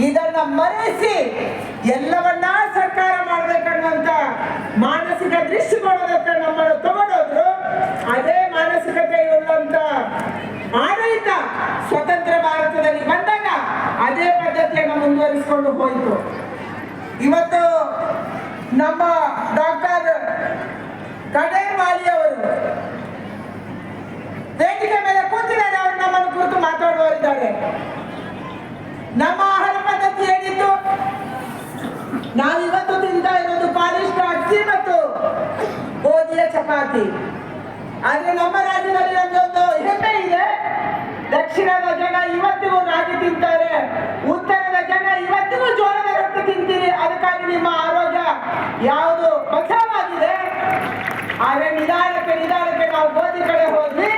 ಇದನ್ನ ಮರೆಸಿ ಎಲ್ಲವನ್ನ ಸರ್ಕಾರ ಮಾಡಬೇಕನ್ನುವಂತ ಮಾನಸಿಕ ದೃಷ್ಟಿಕೋನದತ್ತ ನಮ್ಮನ್ನು ತಗೊಂಡೋದ್ರು. ಅದೇ ಮಾನಸಿಕತೆಯುಳ್ಳಂತ ಆಡಳಿತ ಸ್ವತಂತ್ರ ಭಾರತದಲ್ಲಿ ಬಂದಾಗ ಅದೇ ಪದ್ಧತಿಯನ್ನು ಮುಂದುವರಿಸಿಕೊಂಡು ಹೋಯಿತು. ಇವತ್ತು ನಮ್ಮ ಡಾಕ್ಟರ್ ಕಡೇರ್ವಾಲಿ ಅವರು ವೇದಿಕೆ ಮೇಲೆ ಕೂತಿದ್ದಾರೆ. ಅವರು ನಮ್ಮನ್ನು ಕುರಿತು ಮಾತಾಡುವವರಿದ್ದಾರೆ. ನಮ್ಮ ಆಹಾರ ಪದ್ಧತಿ ಏನಿತ್ತು, ನಾವಿವತ್ತು ತಿಂತಾ ಇರೋದು ಪಾಲಿಷ್ಟ ಅಕ್ಕಿ ಮತ್ತು ಗೋಧಿಯ ಚಪಾತಿ. ಆದ್ರೆ ನಮ್ಮ ರಾಜ್ಯದಲ್ಲಿ ನಮ್ಮದೊಂದು ಹೆಮ್ಮೆ ಇದೆ. ದಕ್ಷಿಣದ ಜನ ಇವತ್ತಿಗೂ ರಾಗಿ ತಿಂತಾರೆ, ಉತ್ತರದ ಜನ ಇವತ್ತಿಗೂ ಜೋಳದ ರೊಟ್ಟಿ ತಿಂತೀರಿ. ಅದಕ್ಕಾಗಿ ನಿಮ್ಮ ಆರೋಗ್ಯ ಯಾವುದು ಬಚಾವಾಗಿದೆ. ಆದ್ರೆ ನಿಧಾನಕ್ಕೆ ನಾವು ಗೋಧಿ ಕಡೆ ಹೋದ್ವಿ,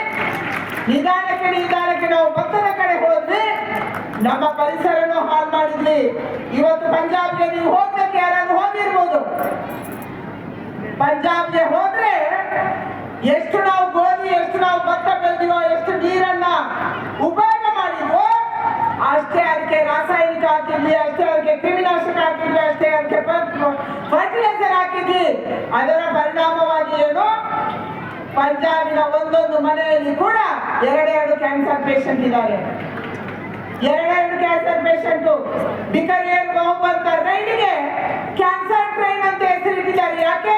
ನಿಧಾನಕ್ಕೆ ನಾವು ಭತ್ತದ ಕಡೆ ಹೋದ್ವಿ, ನಮ್ಮ ಪರಿಸರನೂ ಹಾಳು ಮಾಡಿದ್ವಿ. ಇವತ್ತು ಪಂಜಾಬ್ಗೆ ನೀವು ಹೋಗ್ಬೇಕು, ಯಾರಾದ್ರೂ ಹೋಗಿರ್ಬೋದು. ಪಂಜಾಬ್ಗೆ ಹೋದ್ರೆ ಎಷ್ಟು ನಾವು ಗೋಧಿ, ಎಷ್ಟು ನಾವು ಭತ್ತ ಬೆಳೆದಿವೋ, ಎಷ್ಟು ನೀರನ್ನ ಉಪಯೋಗ ಮಾಡಿದ್ವೋ ಅಷ್ಟೇ ಅದಕ್ಕೆ ರಾಸಾಯನಿಕ ಹಾಕಿದ್ವಿ, ಅಷ್ಟೇ ಅದಕ್ಕೆ ಕ್ರಿಮಿನಾಶಕ ಹಾಕಿದ್ವಿ, ಅಷ್ಟೇ ಅದಕ್ಕೆ ಫರ್ಟಿಲೈಸರ್ ಹಾಕಿದ್ವಿ. ಅದರ ಪರಿಣಾಮವಾಗಿ ಏನು, ಪಂಜಾಬಿನ ಒಂದೊಂದು ಮನೆಯಲ್ಲಿ ಕೂಡ ಎರಡೆರಡು ಕ್ಯಾನ್ಸರ್ ಪೇಷಂಟ್ ಇದ್ದಾರೆ. ಎರಡೆರಡು ಕ್ಯಾನ್ಸರ್ ಪೇಷಂಟ್. ಬಿಕನೇರ್ ಹೋಗುವಂತ ರೈಲಿಗೆ ಕ್ಯಾನ್ಸರ್ ಟ್ರೈನ್ ಅಂತ ಹೆಸರಿಟ್ಟಿದ್ದಾರೆ. ಯಾಕೆ?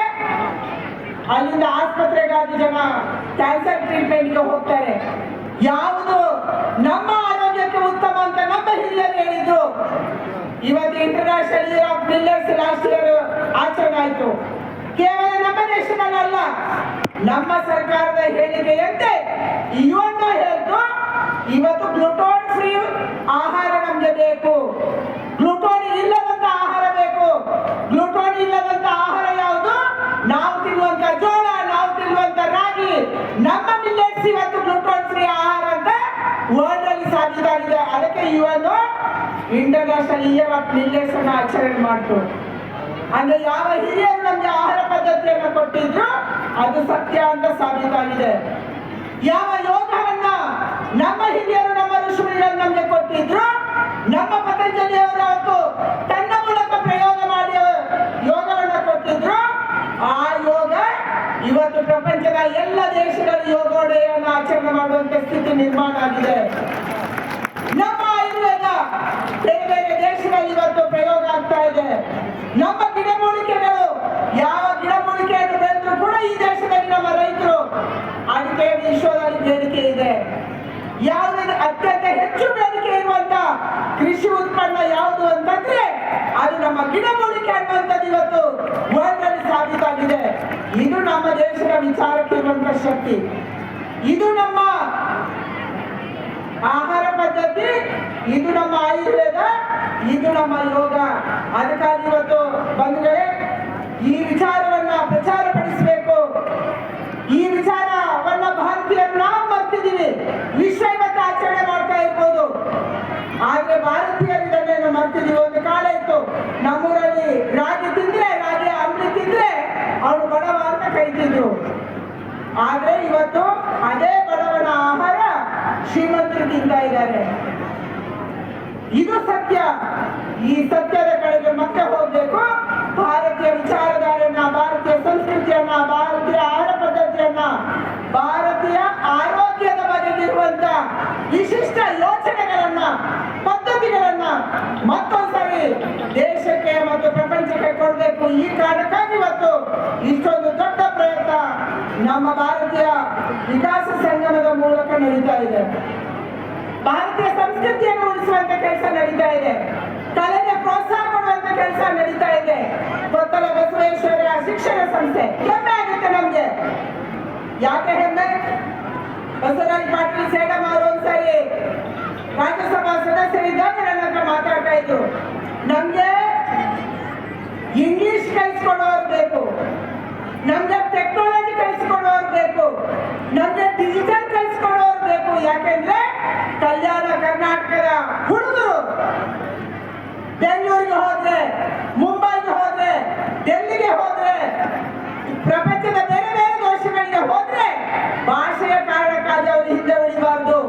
ಅಲ್ಲಿಂದ ಆಸ್ಪತ್ರೆಗಾಗಿ ಜನ ಕ್ಯಾನ್ಸರ್ ಟ್ರೀಟ್ಮೆಂಟ್ಗೆ ಹೋಗ್ತಾರೆ. ಯಾವುದು ನಮ್ಮ ಆರೋಗ್ಯಕ್ಕೆ ಉತ್ತಮ ಅಂತ ನಮ್ಮ ಹಿರಿಯರು ಹೇಳಿದ್ರು. ಇವತ್ತು international year of Miller's last year ಆಚರಣೆ ಆಯಿತು. ಕೇವಲ ನಮ್ಮ ದೇಶದಲ್ಲ, ನಮ್ಮ ಸರ್ಕಾರದ ಹೇಳಿಕೆಯಂತೆ ಇವತ್ತು ಹೇಳ್ತು, ಇವತ್ತು ಗ್ಲುಟೋನ್ ಫ್ರೀ ಆಹಾರ ನಮ್ಗೆ ಬೇಕು, ಗ್ಲುಟೋನ್ ಇಲ್ಲದಂತ ಆಹಾರ ಬೇಕು. ಗ್ಲುಟೋನ್ ಇಲ್ಲದಂತ ಆಹಾರ ಯಾವುದು? ನಾವು ತಿನ್ನುವಂತ ಜೋಳ, ನಾವು ತಿನ್ನುವಂತ ರಾಗಿ, ನಮ್ಮ ಮಿಲ್ಲೆಟ್ಸ್ ಇವತ್ತು ಗ್ಲುಟೋನ್ ಫ್ರೀ ಆಹಾರ ಅಂತ ವರ್ಲ್ಡ್ ಅಲ್ಲಿ ಸಾಬೀತಾಗಿದೆ. ಅದಕ್ಕೆ ಇವನು ಇಂಟರ್ನ್ಯಾಷನಲ್ ಇಯರ್ ಆಫ್ ಮಿಲ್ಲೆಟ್ಸ್ ಅನ್ನ ಆಚರಣೆ ಮಾಡ್ತು. ಅಂದ್ರೆ ಯಾವ ಹಿರಿಯರು ನಮ್ಗೆ ಆಹಾರ ಪದ್ಧತಿಯನ್ನು ಕೊಟ್ಟಿದ್ರು ಅದು ಸತ್ಯ ಅಂತ ಸಾಬೀತಾಗಿದೆ. ಯಾವ ಯೋಗವನ್ನ ನಮ್ಮ ಹಿರಿಯರು, ನಮ್ಮ ಋಷಿಗಳು ನಮ್ಗೆ ಕೊಟ್ಟಿದ್ರು, ನಮ್ಮ ಪತಂಜಲಿಯವರು ಅವತ್ತು ತನ್ನ ಮೂಲಕ ಪ್ರಯೋಗ ಮಾಡಿ ಯೋಗವನ್ನ ಕೊಟ್ಟಿದ್ರು. ಆ ಯೋಗ ಇವತ್ತು ಪ್ರಪಂಚದ ಎಲ್ಲ ದೇಶಗಳ ಯೋಗೋದಯವನ್ನು ಆಚರಣೆ ಮಾಡುವಂತ ಸ್ಥಿತಿ ನಿರ್ಮಾಣ ಆಗಿದೆ. ನಮ್ಮ ಆಯುರ್ವೇದ ಬೇರೆ ಬೇರೆ ದೇಶಗಳಲ್ಲಿ ಇವತ್ತು ಪ್ರಯೋಗ ಆಗ್ತಾ ಇದೆ. ನಮ್ಮ ಗಿಡಮೂಲಿಕೆಗಳು, ಯಾವ ಗಿಡಮೂಲಿಕೆಯನ್ನು ಬೆಳೆದ್ರು ಕೂಡ ಈ ದೇಶದಲ್ಲಿ ನಮ್ಮ ರೈತರು ಅದಕ್ಕೆ ವಿಶ್ವದಲ್ಲಿ ಬೇಡಿಕೆ ಇದೆ. ಯಾವುದು ಅತ್ಯಂತ ಹೆಚ್ಚು ಬೇಡಿಕೆ ಇರುವಂತ ಕೃಷಿ ಉತ್ಪನ್ನ ಯಾವುದು ಅಂತಂದ್ರೆ ಅದು ನಮ್ಮ ಗಿಡಮೂಲಿಕೆ ಅನ್ನುವಂಥದ್ದು ಇವತ್ತು ವರ್ಲ್ಡ್ ಅಲ್ಲಿ ಸಾಬೀತಾಗಿದೆ. ಇದು ನಮ್ಮ ದೇಶದ ವಿಚಾರಕ್ಕೆ ಇರುವಂತ ಶಕ್ತಿ. ಇದು ನಮ್ಮ ಆಹಾರ ಪದ್ಧತಿ, ಇದು ನಮ್ಮ ಆಯುರ್ವೇದ, ಇದು ನಮ್ಮ ಯೋಗ. ಅದಕ್ಕಾಗಿ ಇವತ್ತು ಬಂಧುಗಳೇ ಈ ವಿಚಾರವನ್ನ ಪ್ರಚಾರಪಡಿಸಬೇಕು. ಈ ವಿಚಾರವನ್ನ ಭಾರತೀಯರು ನಾವು ಮರ್ತಿದ್ದೀವಿ. ವಿಶ್ವ ಇವತ್ತು ಆಚರಣೆ ಮಾಡ್ತಾ ಇರ್ಬೋದು, ಆದ್ರೆ ಭಾರತೀಯರು ಇದನ್ನೇನು ಮರ್ತಿದ್ದೀವಿ. ಒಂದು ಕಾಲ ಇತ್ತು, ನಮ್ಮೂರಲ್ಲಿ ರಾಗಿ ತಿಂದ್ರೆ, ರಾಗಿ ಅಂಬಲಿ ತಿಂದ್ರೆ ಅವನು ಬಡವ ಅಂತ ಕರೀತಿದ್ರು. ಆದ್ರೆ ಇವತ್ತು ಅದೇ ಬಡವನ ಆಹಾರ ಶ್ರೀಮಂತರು ತಿಂತಾ ಇದ್ದಾರೆ. ಇದು ಸತ್ಯ. ಈ ಸತ್ಯದ ಕಡೆಗೆ ಮತ್ತೆ ಹೋಗ್ಬೇಕು. ಭಾರತೀಯ ವಿಚಾರಧಾರೆಯನ್ನ, ಭಾರತೀಯ ಸಂಸ್ಕೃತಿಯನ್ನ, ಭಾರತೀಯ ಆಹಾರ ಪದ್ಧತಿಯನ್ನ, ಭಾರತೀಯ ಆರೋಗ್ಯದ ಬಗೆಗಿರುವಂತ ವಿಶಿಷ್ಟ ಯೋಚನೆಗಳನ್ನ, ಪದ್ಧತಿಗಳನ್ನ ಮತ್ತೊಂದ್ಸರಿ ದೇಶಕ್ಕೆ ಮತ್ತು ಪ್ರಪಂಚಕ್ಕೆ ಕೊಡಬೇಕು. ಈ ಕಾರಣಕ್ಕಾಗಿ ಇವತ್ತು ಇಷ್ಟೊಂದು ದೊಡ್ಡ ಪ್ರಯತ್ನ ನಮ್ಮ ಭಾರತೀಯ ವಿಕಾಸ ಸಂಗಮದ ಮೂಲಕ ನಡೀತಾ ಇದೆ. ಭಾರತೀಯ ಸಂಸ್ಕೃತಿಯನ್ನು ಉಳಿಸುವಂತ ಕೆಲಸ ನಡೀತಾ ಇದೆ. ಕಲೆಗೆ ಪ್ರೋತ್ಸಾಹ ಕೊಡುವಂತ ಕೆಲಸ ನಡೀತಾ ಇದೆ. ಕೊತ್ತಲ ಬಸವೇಶ್ವರ ಶಿಕ್ಷಣ ಸಂಸ್ಥೆ. ಹೆಮ್ಮೆ ಆಗುತ್ತೆ ನಮ್ಗೆ. ಯಾಕೆ ಹೆಮ್ಮೆ? ಬಸವರಾಜ್ ಪಾಟೀಲ್ ಸೇಡಂ ಅವರು ಒಂದ್ಸರಿ ರಾಜ್ಯಸಭಾ ಸದಸ್ಯರಿದ್ದಾಗ ನನ್ನ ಹತ್ರ ಮಾತಾಡ್ತಾ ಇದ್ರು, ನಮ್ಗೆ ಇಂಗ್ಲಿಷ್ ಕಲಿಸ್ಕೊಡೋರು ಬೇಕು, ನಮ್ಗೆ ಟೆಕ್ನಾಲಜಿ ಕಲಿಸ್ಕೊಡೋರು ಬೇಕು, ನಮ್ಗೆ ಡಿಜಿಟಲ್ ಕಲಿಸ್ಕೊಡೋರು ಬೇಕು. ಯಾಕೆಂದ್ರೆ ಕಲ್ಯಾಣ ಕರ್ನಾಟಕದ ಹುಡುಗರು ಬೆಂಗಳೂರಿಗೆ ಹೋದ್ರೆ, ಮುಂಬೈಗೆ ಹೋದ್ರೆ, ಡೆಲ್ಲಿಗೆ ಹೋದ್ರೆ, ಪ್ರಪಂಚದ ಬೇರೆ ಬೇರೆ ದೇಶಗಳಿಗೆ ಹೋದ್ರೆ ಭಾಷೆಯ ಕಾರಣಕ್ಕಾಗಿ ಅವರು ಹಿಂದೆ ಉಳಿಬಾರ್ದು,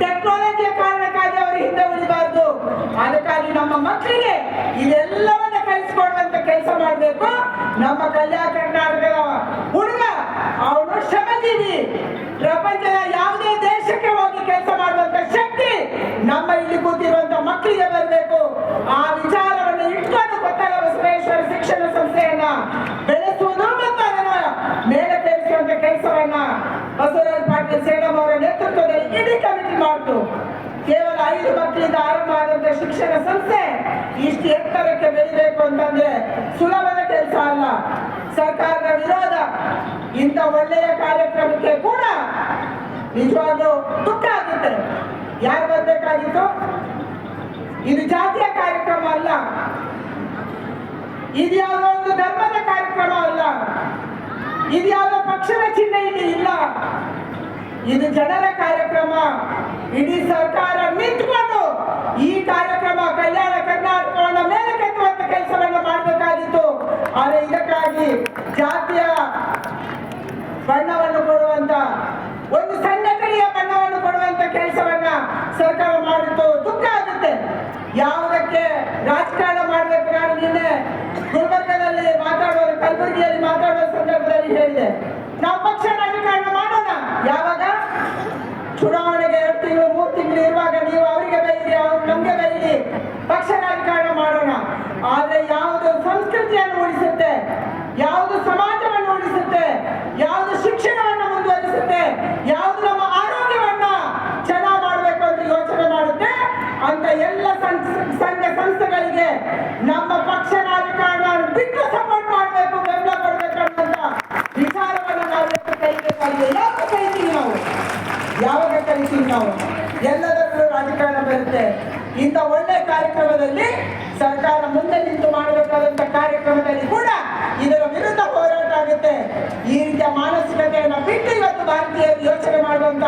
ಟೆಕ್ನಾಲಜಿಯ ಕಾರಣಕ್ಕಾಗಿ ಅವರು ಹಿಂದೆ ಉಳಿಬಾರ್ದು. ಅದಕ್ಕೆ ನಮ್ಮ ಮಕ್ಕಳಿಗೆ ಇದೆಲ್ಲವನ್ನ ಕಲಿಸ್ಕೊಡುವಂತ ಕೆಲಸ ಮಾಡಬೇಕು. ನಮ್ಮ ಕಲ್ಯಾಣ ಕರ್ನಾಟಕದ ಹುಡುಗ ಅವನು ಶ್ರಮಜೀವಿ, ಪ್ರಪಂಚದ ಯಾವುದೇ ದೇಶಕ್ಕೆ ಹೋಗಿ ಕೆಲಸ ಮಾಡುವಂತ ಶಕ್ತಿ ನಮ್ಮ ಇಲ್ಲಿ ಕೂತಿರುವಂತ ಮಕ್ಕಳಿಗೆ ಬರಬೇಕು. ಆ ವಿಚಾರವನ್ನು ಇಟ್ಕೊಂಡು ಕೊತ್ತಲ ಬಸವೇಶ್ವರ ಶಿಕ್ಷಣ ಸಂಸ್ಥೆಯನ್ನ ಬೆಳೆಸುವುದು ಮತ್ತು ಅದನ್ನ ಮೇಲಕ್ಕೇರಿಸುವಂತ ಕೆಲಸವನ್ನ ಬಸವರಾಜ ಪಾಟೀಲ್ ಸೇಡಂ ಅವರ ನೇತೃತ್ವದಲ್ಲಿ ಇಡೀ ಕಮಿಟಿ ಮಾಡಿತು. ಕೇವಲ 5 ಮಕ್ಕಳಿಂದ ಆರಂಭ ಆದಂತ ಶಿಕ್ಷಣ ಸಂಸ್ಥೆ ಇಷ್ಟು ಎತ್ತರಕ್ಕೆ ಬೆಳಿಬೇಕು ಅಂತಂದ್ರೆ ಸುಲಭದ ಕೆಲಸ ಅಲ್ಲ. ಸರ್ಕಾರದ ವಿರೋಧ ಇಂಥ ಒಳ್ಳೆಯ ಕಾರ್ಯಕ್ರಮಕ್ಕೆ ಕೂಡ ನಿಜವಾಗ್ಲೂ ದುಃಖ ಆಗುತ್ತೆ. ಯಾರು ಬರ್ಬೇಕಾಗಿತ್ತು? ಇದು ಜಾತಿಯ ಕಾರ್ಯಕ್ರಮ ಅಲ್ಲ, ಇದು ಯಾವುದೋ ಒಂದು ಧರ್ಮದ ಕಾರ್ಯಕ್ರಮ ಅಲ್ಲ, ಇದು ಯಾವುದೋ ಪಕ್ಷದ ಚಿಹ್ನೆ ಇಲ್ಲಿ ಇಲ್ಲ. ಇದು ಜನರ ಕಾರ್ಯಕ್ರಮ. ಇಡೀ ಸರ್ಕಾರ ನಿಂತ್ಕೊಂಡು ಈ ಕಾರ್ಯಕ್ರಮ ಕಲ್ಯಾಣ ಕರ್ನಾಟಕವನ್ನ ಮೇಲೆ ಕೆತ್ತುವಂತ ಕೆಲಸವನ್ನ ಮಾಡಬೇಕಾಗಿತ್ತು. ಆದರೆ ಇದಕ್ಕಾಗಿ ಜಾತಿಯ ಬಣ್ಣವನ್ನು ಕೊಡುವಂತ ಒಂದು ಸಂಘಟನೆಯ ಬಣ್ಣವನ್ನು ಕೊಡುವಂತ ಕೆಲಸವನ್ನ ಸರ್ಕಾರ ಮಾಡಿತ್ತು. ದುಃಖ ಆಗುತ್ತೆ. ಯಾವುದಕ್ಕೆ ರಾಜಕಾರಣ ಮಾಡಬೇಕು? ನಾನು ನಿನ್ನೆ ಗುಲ್ಬರ್ಗದಲ್ಲಿ ಮಾತಾಡುವ, ಕಲಬುರಗಿಯಲ್ಲಿ ಮಾತಾಡುವ ಸಂದರ್ಭದಲ್ಲಿ ಹೇಳಿದೆ, ನಾವು ಪಕ್ಷ ರಾಜಕಾರಣ ಮಾಡೋಣ. ಯಾವಾಗ? ಚುನಾವಣೆಗೆ 2 ತಿಂಗಳು 3 ತಿಂಗಳು ಇರುವಾಗ ನೀವು ಅವರಿಗೆ ಬೈರಿ, ಅವ್ರು ನಮ್ಗೆ ಬೈರಿ, ಪಕ್ಷ ರಾಜಕಾರಣ ಮಾಡೋಣ. ಆದ್ರೆ ಯಾವುದು ಸಂಸ್ಕೃತಿಯನ್ನು ಉಳಿಸುತ್ತೆ, ಯಾವುದು ಸಮಾಜವನ್ನು ಉಳಿಸುತ್ತೆ, ಯಾವುದು ಶಿಕ್ಷಣವನ್ನು ಮುಂದುವರಿಸುತ್ತೆ, ಯಾವುದು ನಮ್ಮ ಆರೋಗ್ಯವನ್ನ ಚೆನ್ನಾಗಿ ಮಾಡಬೇಕು ಅಂತ ಯೋಚನೆ ಮಾಡುತ್ತೆ ಅಂತ ಎಲ್ಲ ಸಂಘ ಸಂಸ್ಥೆಗಳಿಗೆ ನಮ್ಮ ಪಕ್ಷ ರಾಜಕಾರಣ ಬಿಟ್ಟು ಸಪೋರ್ಟ್ ಮಾಡಬೇಕು, ಬೆಂಬಲ ಕೊಡಬೇಕು ಅನ್ನುವಂತ ವಿಚಾರವನ್ನು ನಾವು ಕಲಿಬೇಕಾಗಿದೆ. ಯಾವಾಗ ಕಲಿತೀವಿ ನಾವು? ಎಲ್ಲದರಲ್ಲೂ ರಾಜಕಾರಣ ಬರುತ್ತೆ. ಇಂಥ ಒಳ್ಳೆ ಕಾರ್ಯಕ್ರಮದಲ್ಲಿ ಸರ್ಕಾರ ಮುಂದೆ ನಿಂತು ಮಾಡಬೇಕಾದಂತ ಕಾರ್ಯಕ್ರಮದಲ್ಲಿ ಕೂಡ ಇದರ ವಿರುದ್ಧ ಹೋರಾಟ ಆಗುತ್ತೆ. ಈ ರೀತಿಯ ಮಾನಸಿಕತೆಯನ್ನು ಬಿಟ್ಟು ಇವತ್ತು ಭಾರತೀಯರು ಯೋಚನೆ ಮಾಡುವಂತ,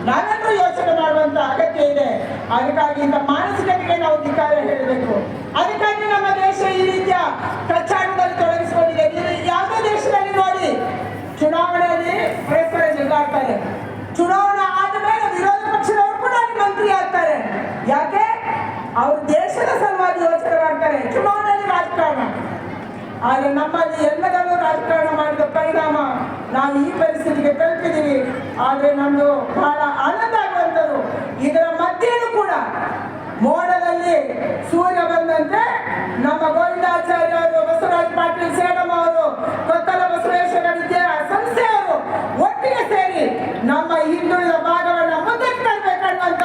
ನಾವೆಲ್ಲರೂ ಯೋಚನೆ ಮಾಡುವಂತ ಅಗತ್ಯ ಇದೆ. ಅದಕ್ಕಾಗಿ ಇಂಥ ಮಾನಸಿಕತೆಗೆ ನಾವು ಧಿಕ್ಕಾರ ಹೇಳಬೇಕು. ಅದಕ್ಕಾಗಿ ನಮ್ಮ ದೇಶ ಈ ರೀತಿಯ ಕಚ್ಚಾಟದಲ್ಲಿ ತೊಡಗಿಸಿಕೊಂಡಿದೆ. ಯಾವುದೇ ದೇಶದಲ್ಲಿ ನೋಡಿ, ಚುನಾವಣೆಯಲ್ಲಿ ಪರಸ್ಪರ ಜಗಳಾಡ್ತಾರೆ. ಚುನಾವಣೆ ಆದ ಮೇಲೆ ವಿರೋಧ ಪಕ್ಷದವರು ಕೂಡ ಮಂತ್ರಿ ಆಗ್ತಾರೆ. ಯಾಕೆ? ಅವರು ದೇಶದ ಸಲುವಾಗಿ ಯೋಚನೆ ಮಾಡ್ತಾರೆ, ಚುನಾವಣೆಯಲ್ಲಿ ರಾಜಕಾರಣ. ಆದರೆ ನಮ್ಮಲ್ಲಿ ಎಲ್ಲದಲ್ಲೂ ರಾಜಕಾರಣ ಮಾಡಿದ ಪರಿಣಾಮ ನಾವು ಈ ಪರಿಸ್ಥಿತಿಗೆ ತಲುಪಿದ್ದೀವಿ. ಆದರೆ ನಮ್ದು ಬಹಳ ಆನಂದ ಆಗುವಂಥದ್ದು, ಇದರ ಮಧ್ಯೆಯೂ ಕೂಡ ಮೋಡದಲ್ಲಿ ಸೂರ್ಯ ಬಂದಂತೆ ನಮ್ಮ ಗೋವಿಂದಾಚಾರ್ಯ ಅವರು, ಬಸವರಾಜ ಪಾಟೀಲ್ ಸೇಡಂ ಅವರು, ಕೊತ್ತಲ ಬಸವೇಶ್ವರ ವಿದ್ಯಾ ಸಂಸ್ಥೆಯವರು ಒಟ್ಟಿಗೆ ಸೇರಿ ನಮ್ಮ ಹಿಂದುಳಿದ ಭಾಗವನ್ನು ಮುಂದಕ್ಕೆ ತರಬೇಕನ್ನುವಂತ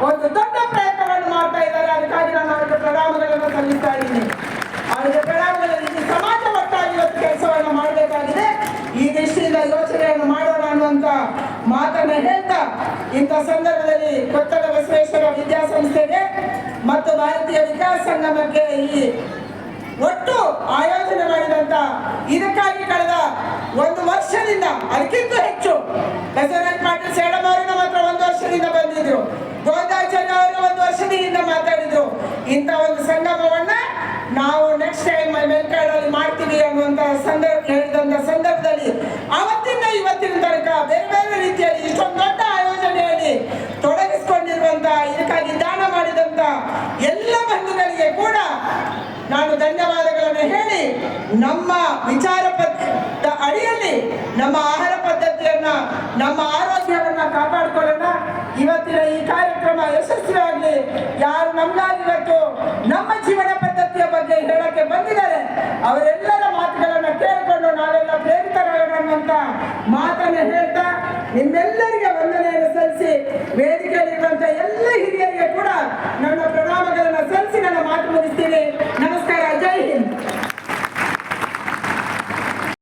ಒಂದು ದೊಡ್ಡ ಪ್ರಯತ್ನವನ್ನು ಮಾಡ್ತಾ ಇದ್ದಾರೆ. ಅದಕ್ಕಾಗಿ ನಾನು ಅವರಿಗೆ ಪ್ರಣಾಮಗಳನ್ನು ಸಲ್ಲಿಸ್ತಾ ಇದ್ದೀನಿ. ಅವರಿಗೆ ಪ್ರಣಾಮಗಳಲ್ಲಿ ಈ ಸಮಾಜ ಒಟ್ಟಾಗಿ ಇವತ್ತು ಕೆಲಸವನ್ನು ಮಾಡಬೇಕಾಗಿದೆ. ಈ ದೃಷ್ಟಿಯಿಂದ ಯೋಚನೆಯನ್ನು ಮಾಡೋಣ ಅನ್ನುವಂತ ಮಾತನ್ನ ಹೇಳ್ತಾ, ಇಂಥ ಸಂದರ್ಭದಲ್ಲಿ ಕೊತ್ತಲ ಬಸವೇಶ್ವರ ವಿದ್ಯಾಸಂಸ್ಥೆಗೆ ಮತ್ತು ಭಾರತೀಯ ವಿಕಾಸ ಸಂಗಮಕ್ಕೆ ಈ ಒಟ್ಟು ಆಯೋಜನೆ ಮಾಡಿದಂತ, ಇದಕ್ಕಾಗಿ ಕಳೆದ 1 ವರ್ಷದಿಂದ ಅದಕ್ಕಿಂತ ಹೆಚ್ಚು ಬಸವರಾಜ ಪಾಟೀಲ್ ಸೇಡಂ ಅವರು ನಮ್ಮ ಹತ್ರ 1 ವರ್ಷದಿಂದ ಬಂದಿದ್ರು, ಗೋವಿಂದಾಚಾರ್ಯ ಅವರು 1 ವರ್ಷದಿಂದ ಮಾತಾಡಿದ್ರು. ಇಂಥ ಒಂದು ಸಂಗಮವನ್ನ ನಾವು ನೆಕ್ಸ್ಟ್ ಟೈಮ್ ಮೆಲ್ಕಾಡಲ್ಲಿ ಮಾಡ್ತೀವಿ ಅನ್ನುವಂತ ಹೇಳಿದಂತ ಸಂದರ್ಭದಲ್ಲಿ ಅವತ್ತಿಂದ ಇವತ್ತಿನ ತನಕ ಬೇರೆ ಬೇರೆ ರೀತಿಯಲ್ಲಿ ಇಷ್ಟೊಂದು ದೊಡ್ಡ ಆಯೋಜನೆಯಲ್ಲಿ ತೊಡಗಿಸಿಕೊಂಡಿರುವಂತ, ಇದಕ್ಕಾಗಿ ದಾನ ಮಾಡಿದಂತ ಎಲ್ಲ ಬಂಧುಗಳಿಗೆ ಕೂಡ ನಾನು ಧನ್ಯವಾದಗಳನ್ನು ಹೇಳಿ, ನಮ್ಮ ವಿಚಾರ ಅಡಿಯಲ್ಲಿ ನಮ್ಮ ಆಹಾರ ಪದ್ಧತಿಯನ್ನ, ನಮ್ಮ ಆರೋಗ್ಯವನ್ನ ಕಾಪಾಡಿಕೊಳ್ಳೋಣ. ಇವತ್ತಿನ ಈ ಕಾರ್ಯಕ್ರಮ ಯಶಸ್ವಿಯಾಗಲಿ. ಯಾರು ನಮ್ಗಾಗಿ ಇವತ್ತು ನಮ್ಮ ಜೀವನ ಪದ್ಧತಿಯ ಬಗ್ಗೆ ಹೇಳಕ್ಕೆ ಬಂದಿದ್ದಾರೆ, ಅವರೆಲ್ಲರ ಮಾತುಗಳನ್ನು ಕೇಳಿಕೊಂಡು ನಾವೆಲ್ಲ ಪ್ರೇರಿತರಾಗೋಣ ಅನ್ನುವಂತ ಮಾತನ್ನು ಹೇಳ್ತಾ, ನಿಮ್ಮೆಲ್ಲರಿಗೆ ವಂದನೆಯನ್ನು ಸಲ್ಲಿಸಿ ವೇದಿಕೆಯಲ್ಲಿರುವಂತ ಎಲ್ಲ ಹಿರಿಯರಿಗೆ ಕೂಡ ನನ್ನ ಪ್ರಣಾಮ